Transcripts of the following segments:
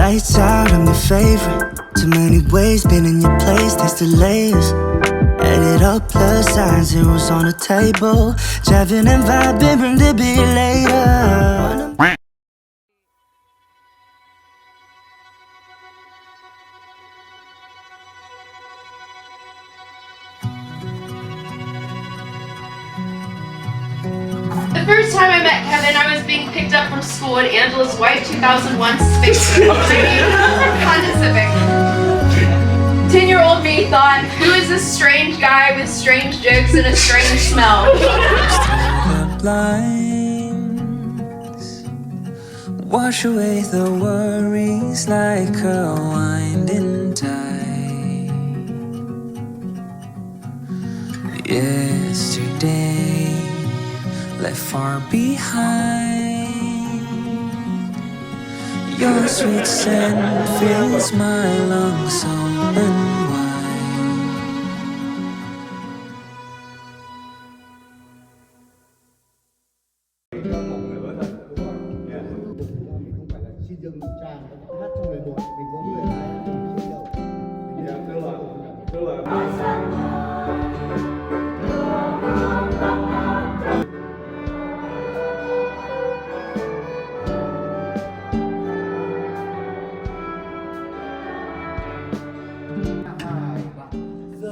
Lights out, I'm your favorite. Too many ways, been in your place, there's delays. Added up plus sign, zeros on the table. Driving and vibing, bring the beat later. The first time I met Kevin, I was being picked up from school in Angela's white 2001 Space Honda Civic. 10-year-old me thought, who is this strange guy with strange jokes and a strange smell? Lines wash away the worries like a winding tide. Yesterday left far behind. Your sweet scent fills my lungs open wide. Không phải là xin dừng tràng hát trong lời một, mình có người lái mình xin đầu.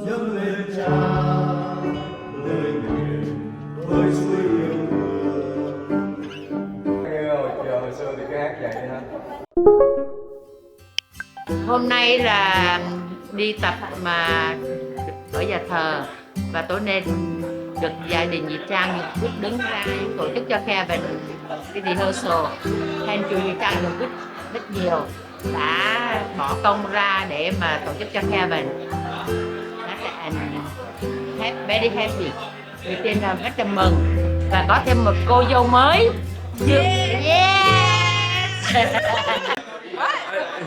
Dâng lên cha lời nguyện với suối yêu thương. Hồi xưa thì cái hát vậy ha. Hôm nay là đi tập mà ở nhà thờ và tối nay được gia đình Việt Trang đứng ra tổ chức cho Kevin cái rehearsal. Thank you Việt Trang được rất nhiều đã bỏ công ra để mà tổ chức cho Kevin. Very happy. Người tiên là rất là mừng và có thêm một cô dâu mới. Yeah. Yes.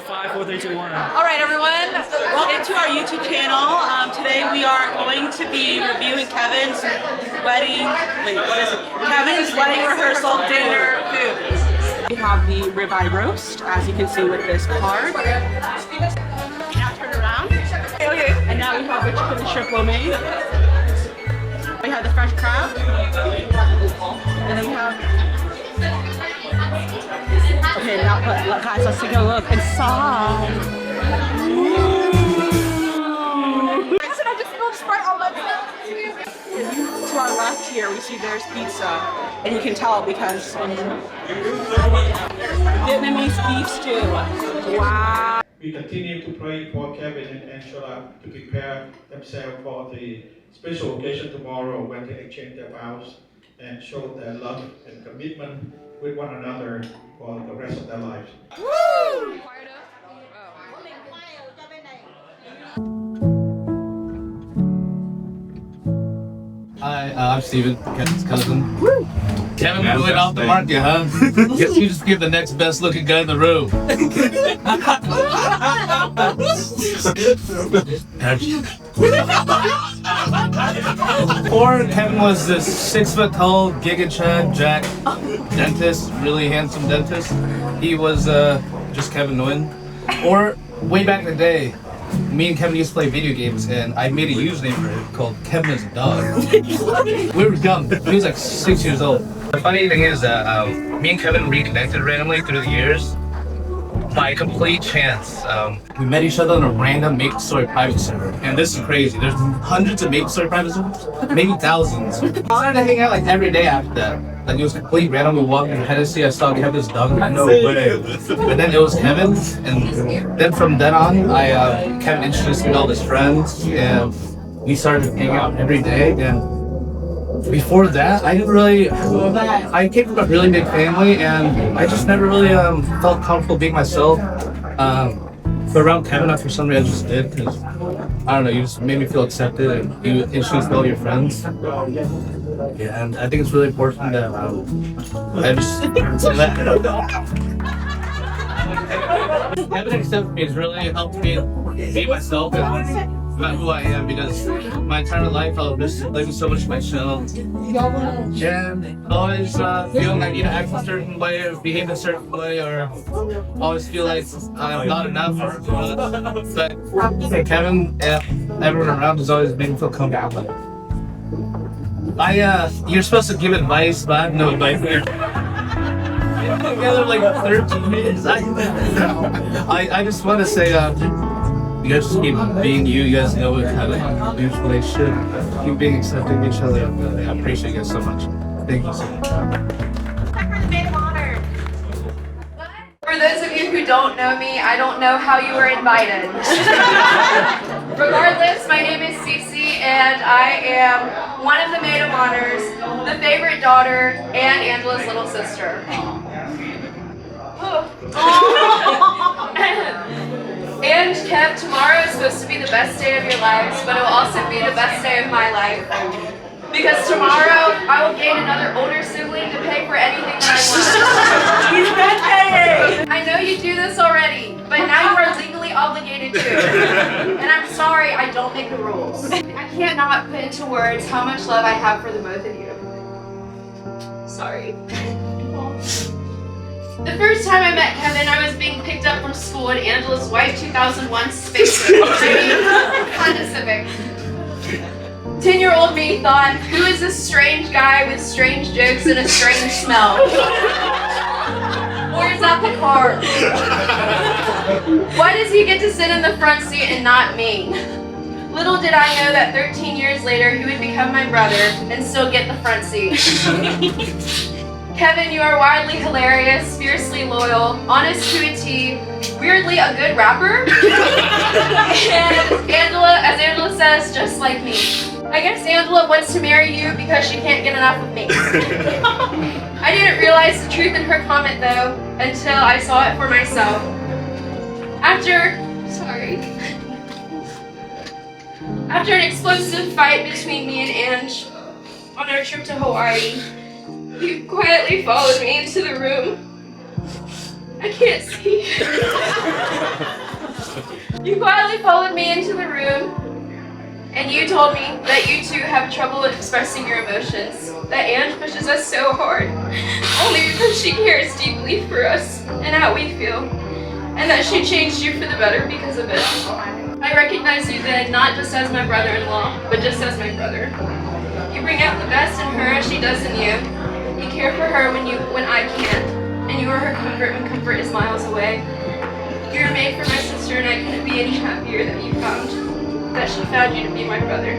5, 4, 3, 2, 1. Alright everyone, welcome to our YouTube channel. Today we are going to be reviewing Kevin's wedding rehearsal dinner food. We have the ribeye roast, as you can see with this card. Now turn around. Okay. And now we have the chicken and shrimp lo mein. We have the fresh crab. And then we have... Okay, now guys, let's take a look inside. Listen, I just spilled Sprite all over. To our left here, we see there's pizza, and you can tell because Vietnamese beef stew. Wow. We continue to pray for Kevin and Angela to prepare themselves for the special occasion tomorrow when they exchange their vows and show their love and commitment with one another for the rest of their lives. Woo! Hi, I'm Steven, Kevin's cousin. Woo! Kevin blew it off the market, huh? Guess you just give the next best looking guy in the room. Before Kevin was this 6 foot tall Giga Chad Jack dentist, really handsome dentist. He was just Kevin Nguyen. Or way back in the day, me and Kevin used to play video games, and I made a username for it called Kevin as a Dog. We were young. He was like 6 years old. The funny thing is that me and Kevin reconnected randomly through the years by complete chance. We met each other on a random MapleStory private server, and this is crazy. There's hundreds of MapleStory private servers, maybe thousands. We started to hang out like every day after that. Like it was complete random. We walked in Tennessee, I saw Kevin's dog. No way. But then it was Kevin, and then from then on, Kevin introduced me to all his friends, and we started hanging out every day. And before that, I came from a really big family, and I just never really felt comfortable being myself. But around Kevin, for some reason, I just did, because I don't know, you just made me feel accepted, and you introduced all your friends. Yeah, and I think it's really important that Kevin accepted me has really helped me be myself. And about who I am because my entire life I've listened so much to myself. And always feeling I need to act a certain way or behave a certain way or always feel like I'm not enough. But Kevin and everyone around has always made me feel comfortable. You're supposed to give advice, but I have no advice here. Together like 13 minutes. I just want to say, you guys just keep being you. You guys know what kind of huge relationship. Keep being accepting each other. I appreciate you guys so much. Thank you so much. For those of you who don't know me, I don't know how you were invited. Regardless, my name is Cece, and I am one of the maid of honors, the favorite daughter, and Angela's little sister. And Kev, tomorrow is supposed to be the best day of your lives, but it will also be the best day of my life. Because tomorrow, I will gain another older sibling to pay for anything that I want. He's been paying! I know you do this already, but now you are legally obligated to. And I'm sorry, I don't make the rules. I cannot put into words how much love I have for the both of you. Sorry. The first time I met Kevin, I was being picked up from school in Angela's white 2001 Space Honda Civic. 10-year-old me thought, who is this strange guy with strange jokes and a strange smell? Or is that the car? Why does he get to sit in the front seat and not me? Little did I know that 13 years later he would become my brother and still get the front seat. Kevin, you are wildly hilarious, fiercely loyal, honest to a T, weirdly a good rapper, and Angela, as Angela says, just like me. I guess Angela wants to marry you because she can't get enough of me. I didn't realize the truth in her comment though, until I saw it for myself. After an explosive fight between me and Ange on our trip to Hawaii, you quietly followed me into the room. I can't see. You quietly followed me into the room, and you told me that you two have trouble expressing your emotions, that Ange pushes us so hard, only because she cares deeply for us and how we feel, and that she changed you for the better because of it. I recognize you then, not just as my brother-in-law, but just as my brother. You bring out the best in her as she does in you. You care for her when I can't, and you are her comfort when comfort is miles away. You're made for my sister, and I couldn't be any happier that she found you to be my brother.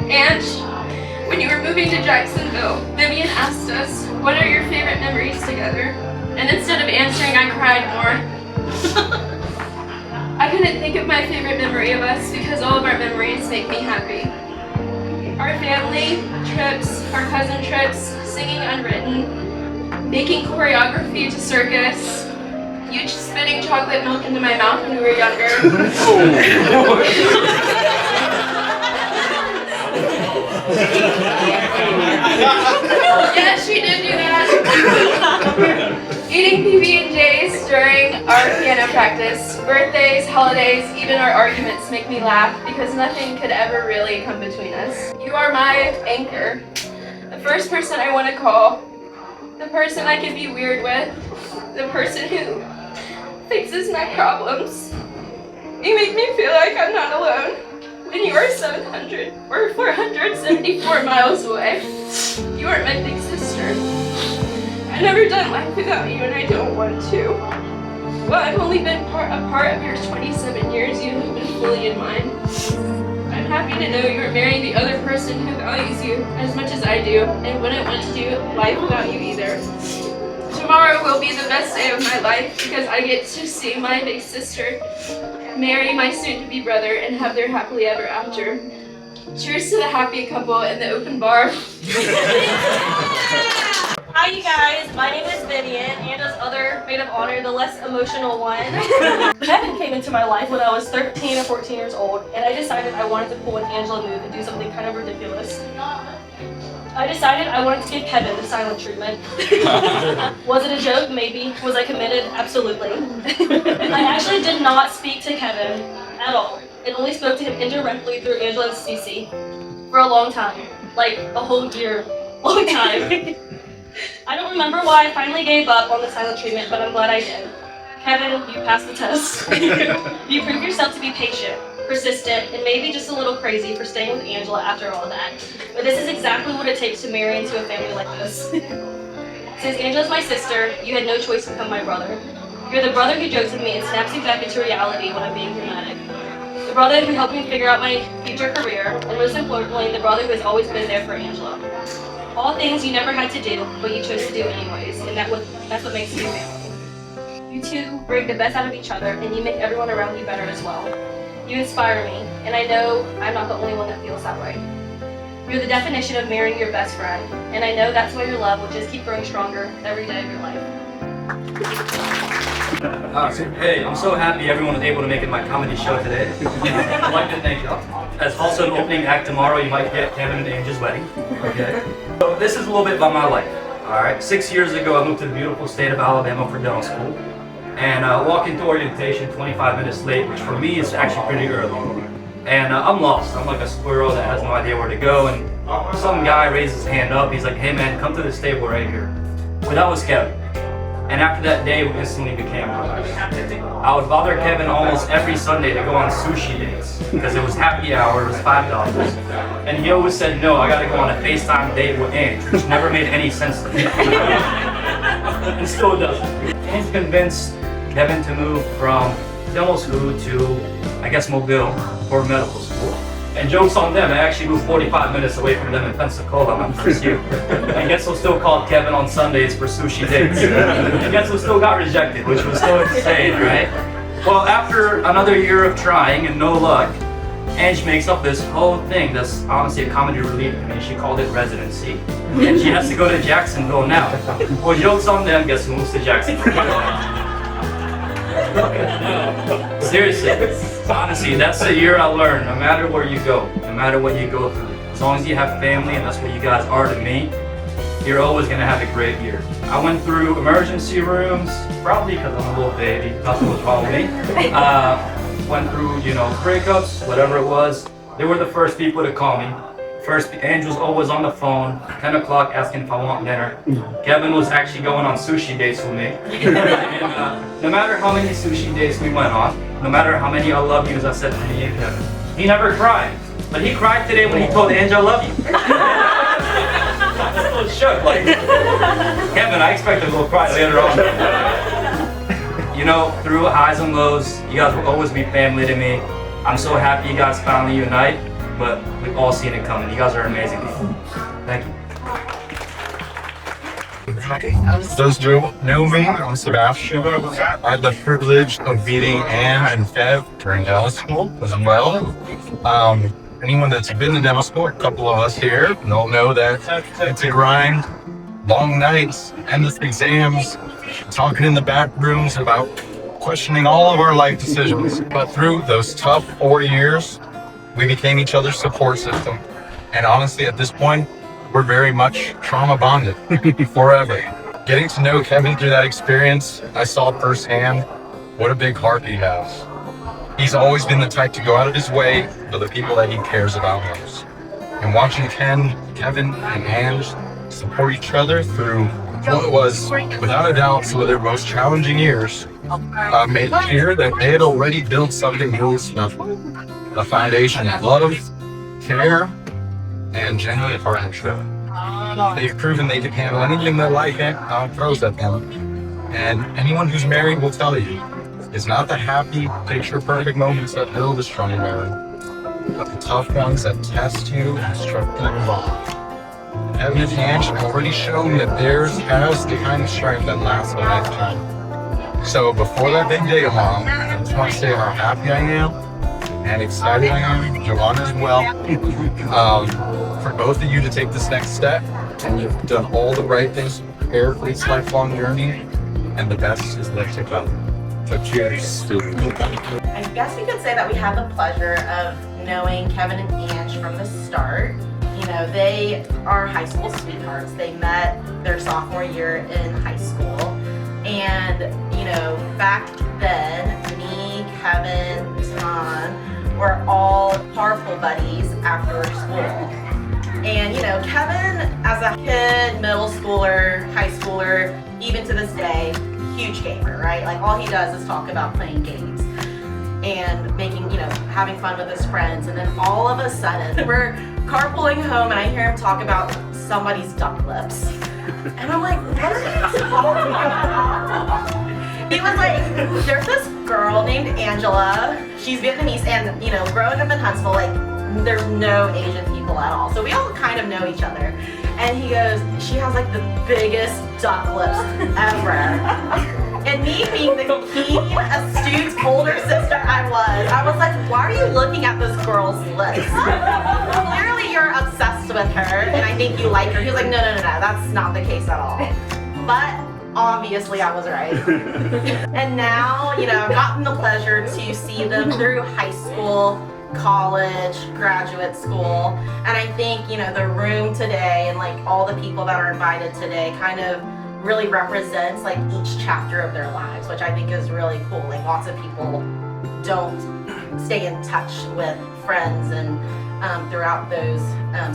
And when you were moving to Jacksonville, Vivian asked us, what are your favorite memories together? And instead of answering, I cried more. I couldn't think of my favorite memory of us because all of our memories make me happy. Our family trips, our cousin trips, singing unwritten, making choreography to circus, you spitting chocolate milk into my mouth when we were younger. Yes, she did do that. Eating PB&Js during our piano practice, birthdays, holidays, even our arguments make me laugh because nothing could ever really come between us. You are my anchor, the first person I want to call, the person I can be weird with, the person who fixes my problems. You make me feel like I'm not alone when you are 700 or 474 miles away. You are my big sister. I've never done life without you, and I don't want to. Well, I've only been a part of your 27 years. You have been fully in mine. I'm happy to know you are marrying the other person who values you as much as I do, and wouldn't want to do life without you either. Tomorrow will be the best day of my life because I get to see my big sister marry my soon-to-be brother and have their happily ever after. Cheers to the happy couple in the open bar. Hi you guys, my name is Vivian, Angela's other maid of honor, the less emotional one. Kevin came into my life when I was 13 or 14 years old, and I decided I wanted to pull an Angela move and do something kind of ridiculous. I decided I wanted to give Kevin the silent treatment. Was it a joke? Maybe. Was I committed? Absolutely. I actually did not speak to Kevin at all and only spoke to him indirectly through Angela and Cece for a long time, like a whole year, long time. I don't remember why I finally gave up on the silent treatment, but I'm glad I did. Kevin, you passed the test. You proved yourself to be patient, persistent, and maybe just a little crazy for staying with Angela after all that. But this is exactly what it takes to marry into a family like this. Since Angela's my sister, you had no choice to become my brother. You're the brother who jokes with me and snaps me back into reality when I'm being dramatic. The brother who helped me figure out my future career, and most importantly, the brother who has always been there for Angela. All things you never had to do, but you chose to do anyways, and that's what makes you family. You two bring the best out of each other, and you make everyone around you better as well. You inspire me, and I know I'm not the only one that feels that way. You're the definition of marrying your best friend, and I know that's why your love will just keep growing stronger every day of your life. Hey, I'm so happy everyone was able to make it my comedy show today. I'd like to thank you. As also an opening act tomorrow, you might get Kevin and Angela's wedding. Okay. So this is a little bit about my life. All right. 6 years ago, I moved to the beautiful state of Alabama for dental school, and walk into orientation 25 minutes late, which for me is actually pretty early. And I'm lost. I'm like a squirrel that has no idea where to go. And some guy raised his hand up. He's like, "Hey man, come to this table right here." Well, that was Kevin. And after that day, we instantly became brothers. I would bother Kevin almost every Sunday to go on sushi dates because it was happy hour, it was $5. And he always said, "No, I gotta go on a FaceTime date with Ange," which never made any sense to me. And still doesn't. Ange convinced Kevin to move from dental school to, I guess, Mobile for medical school. And jokes on them, I actually moved 45 minutes away from them in Pensacola my first year. And guess who still called Kevin on Sundays for sushi dates? And guess who still got rejected, which was so insane, right? Well, after another year of trying and no luck, Ange makes up this whole thing that's honestly a comedy relief to me. She called it residency. And she has to go to Jacksonville now. Well, jokes on them, guess who moves to Jacksonville? Seriously, honestly, that's the year I learned. No matter where you go, no matter what you go through, as long as you have family, and that's what you guys are to me, you're always gonna have a great year. I went through emergency rooms, probably because I'm a little baby, nothing was wrong with me. Went through, breakups, whatever it was. They were the first people to call me. First, Ange was always on the phone, 10 o'clock asking if I want dinner. Kevin was actually going on sushi dates with me. And, no matter how many sushi dates we went on, no matter how many I love yous I said to me and Kevin, he never cried. But he cried today when he told Ange I love you. I'm still shook, like, Kevin, I expect a little cry later on. Through highs and lows, you guys will always be family to me. I'm so happy you guys finally unite. But we've all seen it coming. You guys are amazing people. Thank you. Those who know me, I'm Sebastian. I had the privilege of meeting Anne and Fev during dental school as well. Anyone that's been to dental school, a couple of us here, don't know that it's a grind. Long nights, endless exams, talking in the back rooms about questioning all of our life decisions. But through those tough 4 years, we became each other's support system. And honestly, at this point, we're very much trauma bonded forever. Getting to know Kevin through that experience, I saw firsthand what a big heart he has. He's always been the type to go out of his way for the people that he cares about most. And watching Kevin and Ange support each other through what was, without a doubt, some of their most challenging years, made it clear that they had already built something really special. A foundation of love, care, and genuine partnership. They've proven they can handle anything that life throws at them. And anyone who's married will tell you, it's not the happy, picture-perfect moments that build a strong marriage, but the tough ones that test you and strengthen your bond. Kevin and Ange have already shown that theirs has the kind of strength that lasts a lifetime. So before that big day, Mom, I just want to say how happy I am and excited I am, Joanna as well, for both of you to take this next step. And you've done all the right things to prepare for this lifelong journey, and the best is left to come. So cheers. I guess we could say that we had the pleasure of knowing Kevin and Ange from the start. They are high school sweethearts. They met their sophomore year in high school. And, back then, me, Kevin, Tom, were all carpool buddies after school. And you know, Kevin, as a kid, middle schooler, high schooler, even to this day, huge gamer, right? Like all he does is talk about playing games and making, you know, having fun with his friends. And then all of a sudden, we're carpooling home and I hear him talk about somebody's duck lips. And I'm like, what are you talking about? He was like, there's this girl named Angela. She's Vietnamese, and you know, growing up in Huntsville, like there's no Asian people at all. So we all kind of know each other. And he goes, she has like the biggest duck lips ever. And me being the keen, astute older sister I was like, why are you looking at this girl's lips? Clearly you're obsessed with her and I think you like her. He was like, no, that's not the case at all. But obviously I was right. And now, you know, I've gotten the pleasure to see them through high school, college, graduate school, and I think, you know, the room today and like all the people that are invited today kind of really represents like each chapter of their lives, which I think is really cool. Like lots of people don't stay in touch with friends and throughout those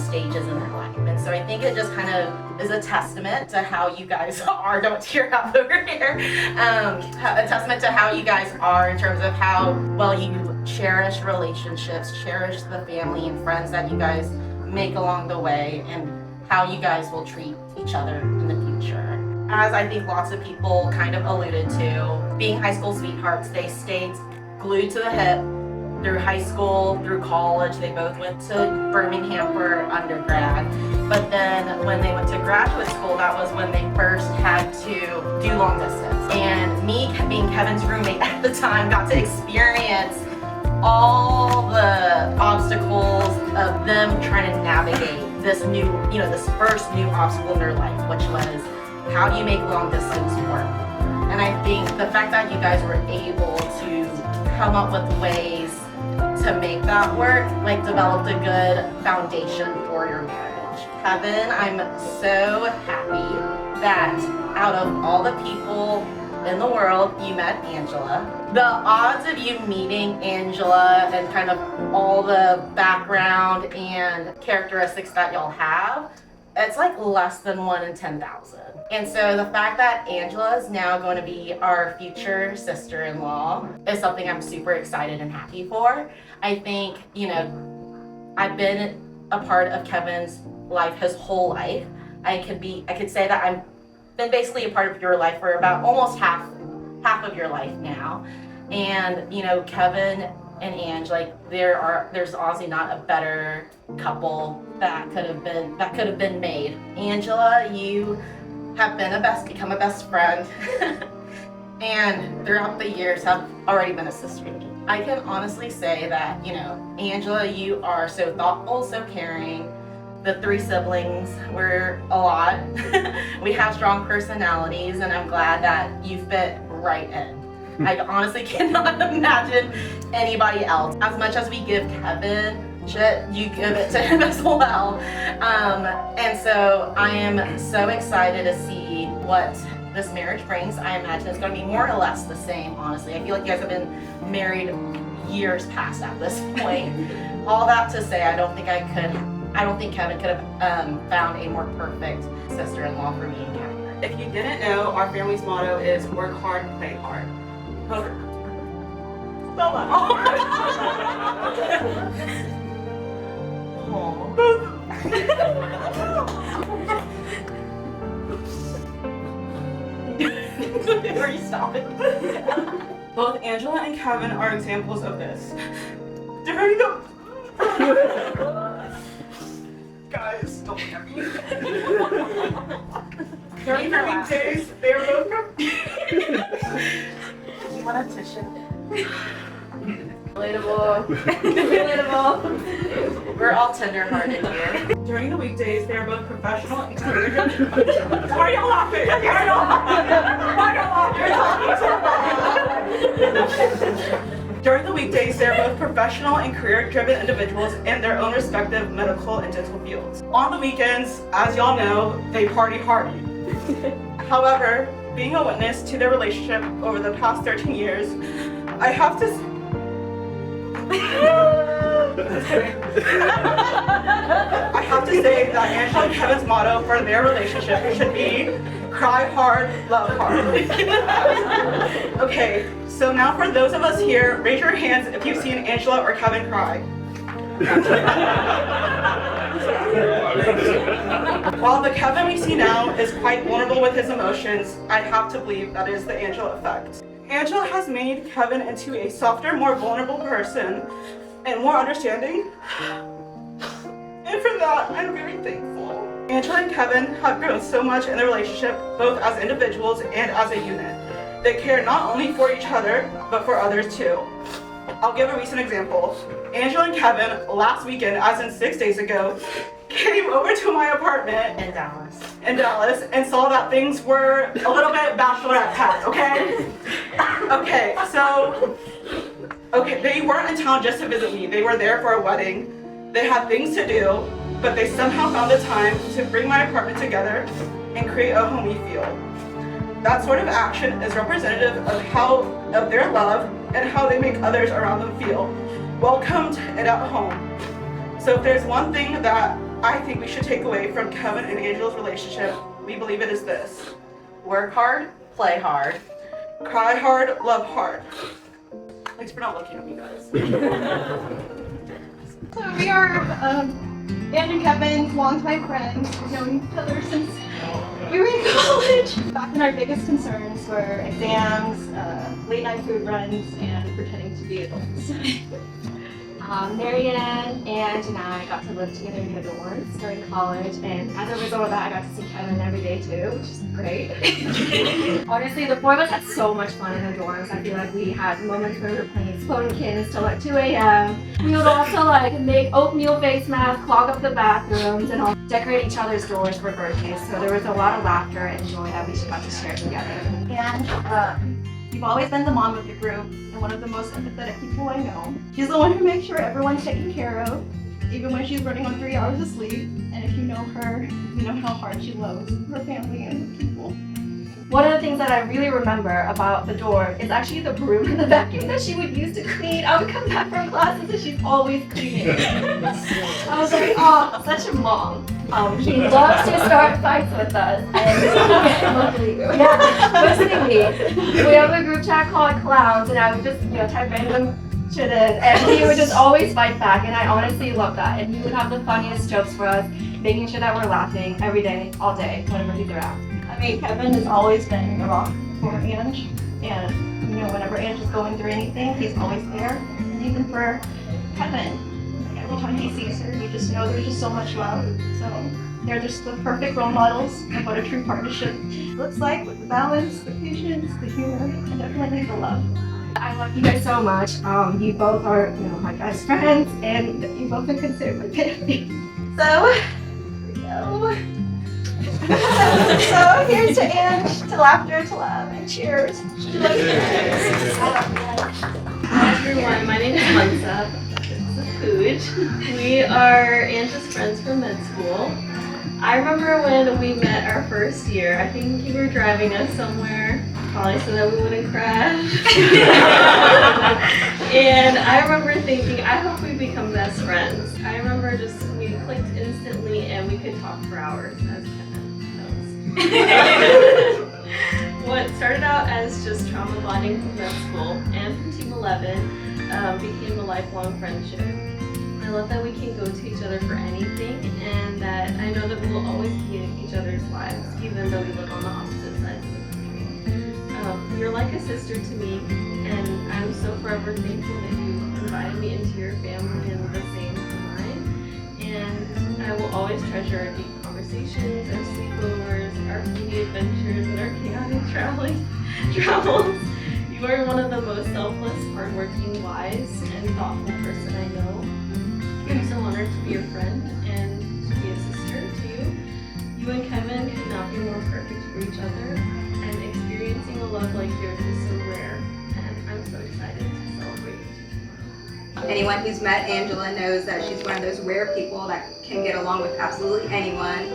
stages in their life. And so I think it just kind of is a testament to how you guys are, don't tear up over here, a testament to how you guys are in terms of how well you cherish relationships, cherish the family and friends that you guys make along the way, and how you guys will treat each other in the future. As I think lots of people kind of alluded to, being high school sweethearts, they stayed glued to the hip through high school, through college. They both went to Birmingham for undergrad. But then when they went to graduate school, that was when they first had to do long distance. And me, being Kevin's roommate at the time, got to experience all the obstacles of them trying to navigate this new, you know, this first new obstacle in their life, which was, how do you make long distance work? And I think the fact that you guys were able to come up with ways to make that work, like developed a good foundation for your marriage. Kevin, I'm so happy that out of all the people in the world, you met Angela. The odds of you meeting Angela and kind of all the background and characteristics that y'all have, it's like less than 1 in 10,000. And so the fact that Angela is now going to be our future sister-in-law is something I'm super excited and happy for. I think, you know, I've been a part of Kevin's life his whole life. I could say that I've been basically a part of your life for about almost half of your life now. And, you know, Kevin and Ange, like there's honestly not a better couple that could have been made. Angela, you have become a best friend and throughout the years have already been a sister to me. I can honestly say that, you know, Angela, you are so thoughtful, so caring. The 3 siblings, we're a lot. We have strong personalities, and I'm glad that you fit right in. I honestly cannot imagine anybody else. As much as we give Kevin shit, you give it to him as well. And so I am so excited to see what this marriage brings. I imagine it's going to be more or less the same, honestly. I feel like you guys have been married years past at this point. All that to say, I don't think Kevin could have found a more perfect sister-in-law for me and Kevin. If you didn't know, our family's motto is work hard, play hard. Spell Are you stopping? Both Angela and Kevin are examples of this. During the guys, don't look at me. During the weekdays, they were both. You want a tissue? Relatable. Relatable. We're all tender-hearted here. During the weekdays, they are both professional and career. Why are y'all laughing? Why are y'all laughing? During the weekdays, they are both professional and career-driven individuals in their own respective medical and dental fields. On the weekends, as y'all know, they party hard. However, being a witness to their relationship over the past 13 years, I have to I have to say that Angela and Kevin's motto for their relationship should be cry hard, love hard. Okay, so now for those of us here, raise your hands if you've seen Angela or Kevin cry. While the Kevin we see now is quite vulnerable with his emotions, I have to believe that is the Angela effect. Angela has made Kevin into a softer, more vulnerable person and more understanding. And for that, I'm very thankful. Angela and Kevin have grown so much in their relationship, both as individuals and as a unit. They care not only for each other, but for others too. I'll give a recent example. Angela and Kevin, last weekend, as in 6 days ago, came over to my apartment In Dallas. in Dallas and saw that things were a little bit bachelorette packed, okay? Okay, they weren't in town just to visit me. They were there for a wedding. They had things to do, but they somehow found the time to bring my apartment together and create a homey feel. That sort of action is representative of their love and how they make others around them feel welcomed and at home. So if there's one thing that I think we should take away from Kevin and Angela's relationship, we believe it is this: Work hard, play hard. cry hard, love hard. Thanks for not looking at me, guys. So we are Anne and Kevin's longtime friends. We've known each other since we were in college. Back then our biggest concerns were exams, late night food runs, and pretending to be adults. Marianne, Ange, and I got to live together in the dorms during college, and as a result of that, I got to see Kevin every day too, which is great. Honestly, the four of us had so much fun in the dorms. I feel like we had moments where we were playing Explodingkins till like 2 a.m. We would also like make oatmeal face masks, clog up the bathrooms, and all decorate each other's doors for birthdays. So there was a lot of laughter and joy that we got to share together. And you've always been the mom of the group and one of the most empathetic people I know. She's the one who makes sure everyone's taken care of, even when she's running on 3 hours of sleep. And if you know her, you know how hard she loves her family and her people. One of the things that I really remember about the dorm is actually the broom and the vacuum that she would use to clean. I would come back from classes and she's always cleaning. I was like, oh, such a mom. He loves to start fights with us. And listening to me. We have a group chat called Clowns, and I would just, type random shit in, and he would just always fight back, and I honestly love that. And he would have the funniest jokes for us, making sure that we're laughing every day, all day, whenever he's around. I mean, Kevin has always been a rock for Ange, and whenever Ange is going through anything, he's always there. And even for Kevin, every time he sees her, you just know there's just so much love. So they're just the perfect role models of what a true partnership looks like, with the balance, the patience, the humor, and definitely the love. I love you guys so much. You both are, my best friends, and you both are considered my family. So, here we go. So here's to Ange, to laughter, to love, and cheers. Hi everyone, my name is Hansa. This is Pooj. We are Ange's friends from med school. I remember when we met our first year, I think you were driving us somewhere, probably so that we wouldn't crash. And I remember thinking, I hope we become best friends. I remember we clicked instantly and we could talk for hours, as Kevin knows. What started out as just trauma bonding from med school and from Team 11 became a lifelong friendship. I love that we can go to each other for anything, and that I know that we will always be in each other's lives, even though we live on the opposite sides of the country. You're like a sister to me, and I'm so forever thankful that you invited me into your family and the same to mine. And I will always treasure our deep conversations, our sleepovers, our foodie adventures, and our chaotic travels. You are one of the most selfless, hardworking, wise, and thoughtful person I know. I'm so honored to be your friend and to be a sister to you. You and Kevin could not be more perfect for each other, and experiencing a love like yours is so rare, and I'm so excited to celebrate you tomorrow. Anyone who's met Angela knows that she's one of those rare people that can get along with absolutely anyone.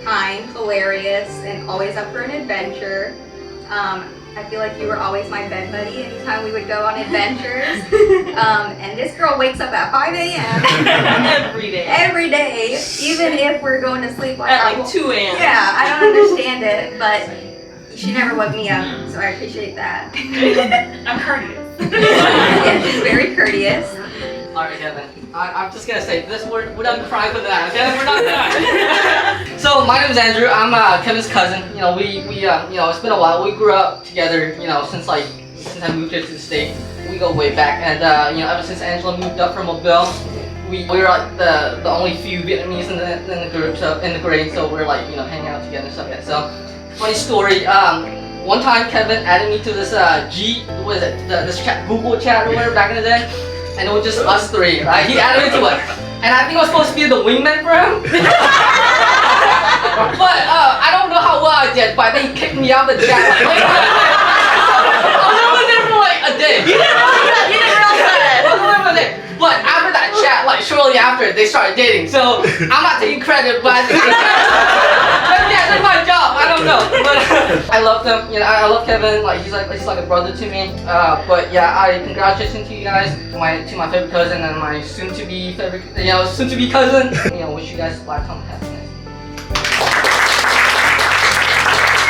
Kind, hilarious, and always up for an adventure. I feel like you were always my bed buddy anytime we would go on adventures. And this girl wakes up at 5 a.m. Every day. every day, even if we're going to sleep At like 2 a.m. Yeah, I don't understand it, but she never woke me up, so I appreciate that. I'm courteous. Yeah, she's very courteous. Alright, Kevin. I'm just gonna say this. We're done crying for that. Okay, we're not done. So my name is Andrew. I'm Kevin's cousin. You know, we it's been a while. We grew up together. You know, since I moved here to the States. We go way back, and ever since Angela moved up from Mobile, we were like the only few Vietnamese in the group, so in the grade. So we're like hanging out together and stuff like that. So funny story. One time Kevin added me to this this Google chat or whatever back in the day. And it was just us three, right? He added me to it. And I think I was supposed to be the wingman for him. But I don't know how well I did, but then he kicked me out of the chat. I was only there for like a day. You didn't realize that. I was only there for a day. But after that chat, like shortly after, they started dating. So I'm not taking credit, but yeah, that's my job. I don't know. But I love them. I love Kevin. Like he's like a brother to me. But yeah, congratulations to you guys, to my favorite cousin and my soon-to-be cousin. Wish you guys lifetime happiness.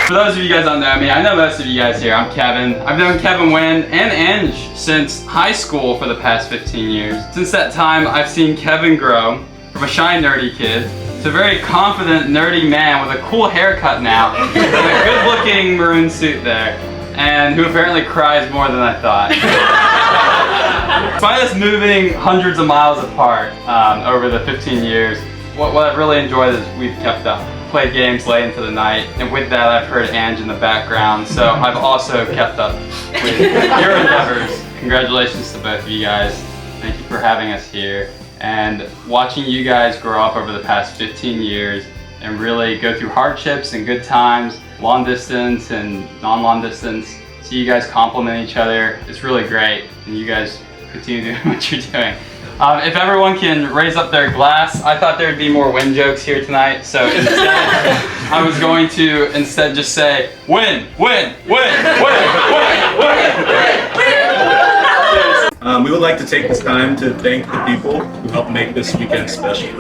For those of you guys don't know me, I know most of you guys here. I'm Kevin. I've known Kevin Nguyen and Ange since high school for the past 15 years. Since that time, I've seen Kevin grow from a shy, nerdy kid to a very confident, nerdy man with a cool haircut now, and a good-looking maroon suit there, and who apparently cries more than I thought. Despite us moving hundreds of miles apart over the 15 years, what I've really enjoyed is we've kept up. Played games late into the night, and with that I've heard Ange in the background, so I've also kept up with your endeavors. Congratulations to both of you guys. Thank you for having us here, and watching you guys grow up over the past 15 years and really go through hardships and good times, long distance and non-long distance. See you guys complement each other. It's really great, and you guys continue doing what you're doing. If everyone can raise up their glass, I thought there'd be more win jokes here tonight, so instead I was going to just say win, win, win, win, win, win. We would like to take this time to thank the people who helped make this weekend special.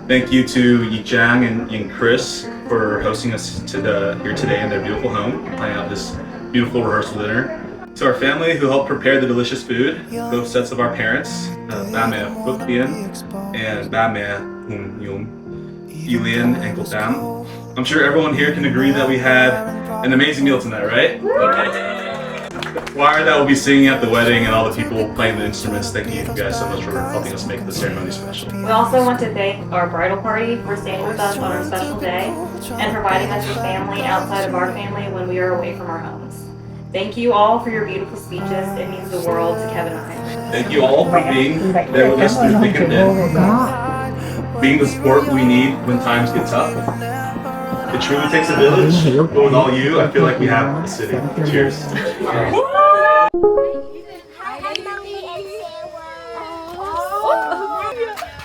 Thank you to Yi Jiang and Chris for hosting us here today in their beautiful home, planning out this beautiful rehearsal dinner. To our family who helped prepare the delicious food, both sets of our parents, Ba Mẹ Phước Tiên and Ba Mẹ Hùng Nhung, Yulin and Gotam. I'm sure everyone here can agree that we had an amazing meal tonight, right? The choir that will be singing at the wedding and all the people playing the instruments, thank you guys so much for helping us make the ceremony special. We also want to thank our bridal party for staying with us on our special day and providing us with family outside of our family when we are away from our homes. Thank you all for your beautiful speeches. It means the world to Kevin and I. Thank you all for being there with us through thick and thin. Being the support we need when times get tough. It truly takes a village, but with all you, I feel like we have a city. Cheers. Hi, Mommy and Sarah.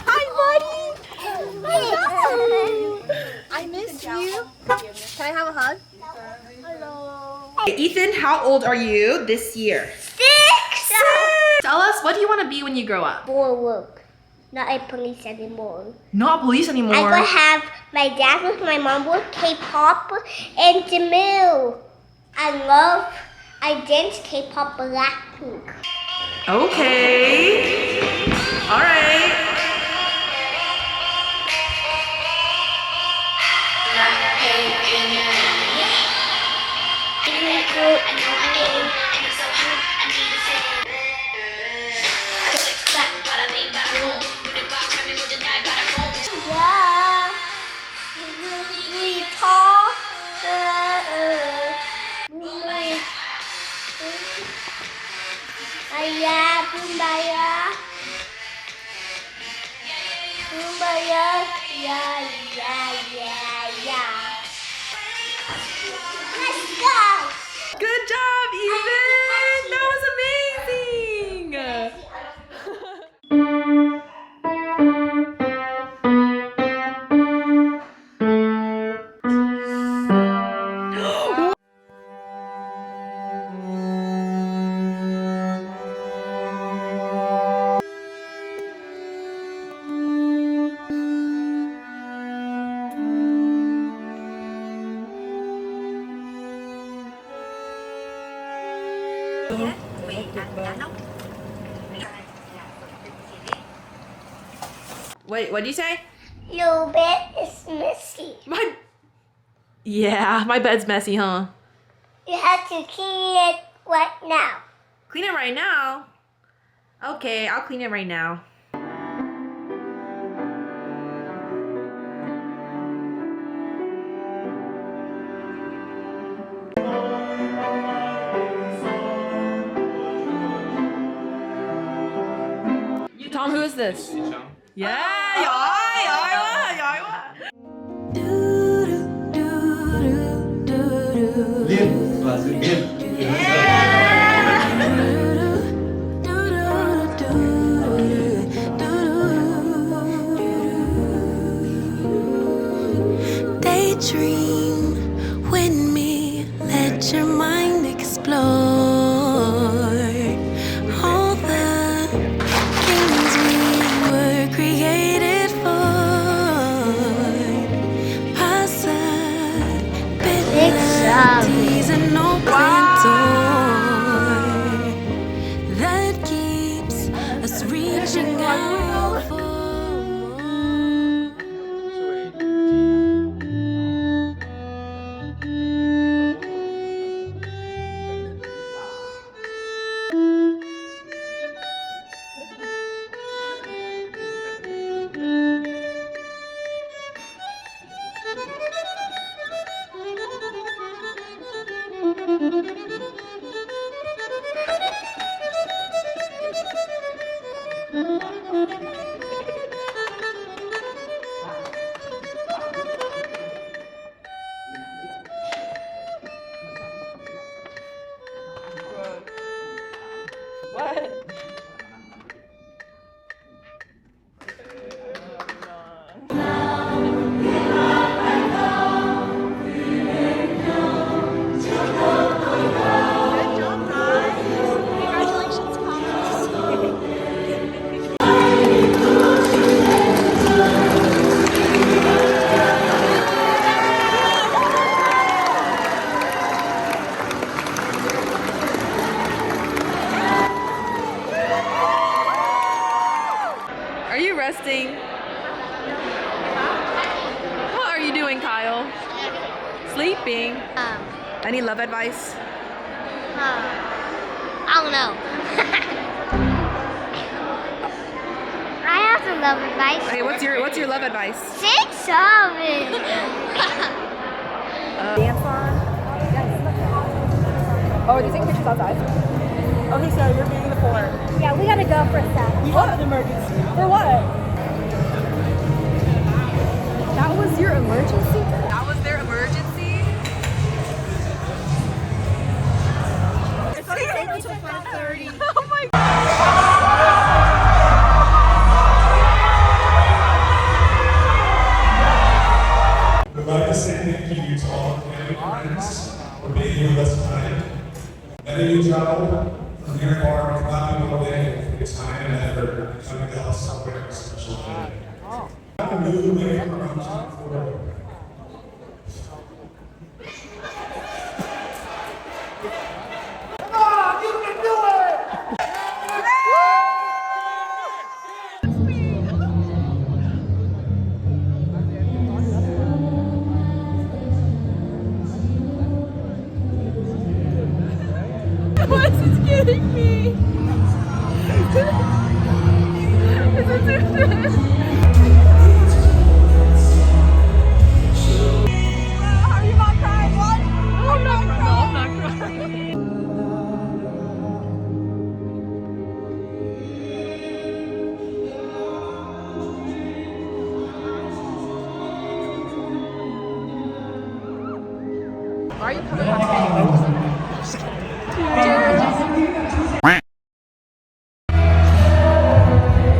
Hi, buddy. I miss you. Can I have a hug? Ethan, how old are you this year? 6! Tell us, what do you want to be when you grow up? For work. Not a police anymore. Not police anymore. I will have my dad with my mom with K-pop and Jamil. I dance K-pop Blackpink. Okay. All right. Let's go! Good job, Ethan! That was amazing! Wait, what did you say? Your bed is messy. Yeah, my bed's messy, huh? You have to clean it right now. Clean it right now? Okay, I'll clean it right now. Tom, who is this? Yeah, Liên và diễn viên. Daydream with me, let your mind explore all the things we were created for. Possibilities, an open door that keeps us reaching out for. Are you resting? What are you doing, Kyle? Sleeping? Any love advice? I don't know. I have some love advice. Hey, what's your love advice? 6 of it. Dance on? Oh, are you taking pictures outside? Okay, so you're being the polar. Yeah, we gotta go for a sec. We have an emergency. For what? That was your emergency? That was their emergency? It's only taking until 5:30. Oh my god. We'd like to say thank you to all the family friends for being here with us tonight. Letting you travel from near and far and climbing all day for your time and effort coming to help celebrate our special day. I'm going to move away from our own time forward. Come on, you can do it! Why is this getting me? Are you not crying? What? I'm not crying. Why are you coming back?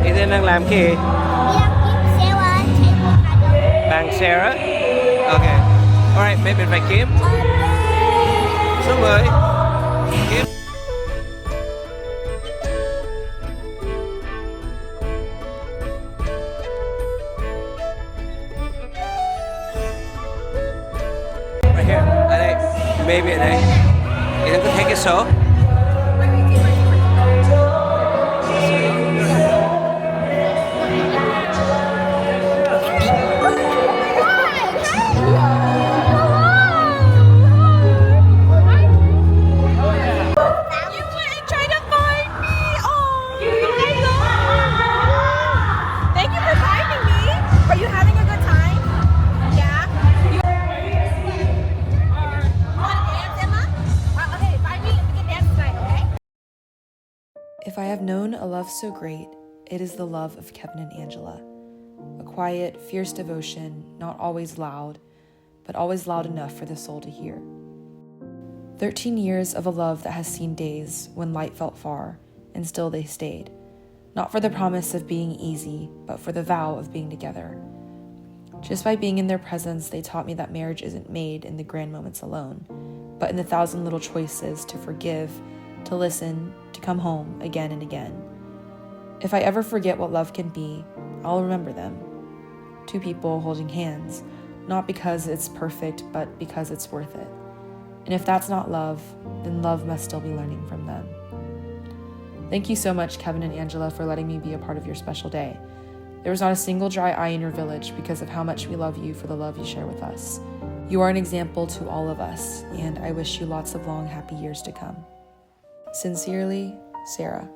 Ethan đang làm cái gì? Bạn Sarah? Okay. Alright, maybe phải kiếm. Số 10. Kiếm. Right here. Ở đây. Maybe ở đây. Ethan có thấy cái số? If I have known a love so great, it is the love of Kevin and Angela. A quiet, fierce devotion, not always loud, but always loud enough for the soul to hear. 13 years of a love that has seen days when light felt far, and still they stayed. Not for the promise of being easy, but for the vow of being together. Just by being in their presence, they taught me that marriage isn't made in the grand moments alone, but in the 1,000 little choices to forgive, to listen, to come home again and again. If I ever forget what love can be, I'll remember them. 2 people holding hands, not because it's perfect, but because it's worth it. And if that's not love, then love must still be learning from them. Thank you so much, Kevin and Angela, for letting me be a part of your special day. There was not a single dry eye in your village because of how much we love you for the love you share with us. You are an example to all of us, and I wish you lots of long, happy years to come. Sincerely, Sarah.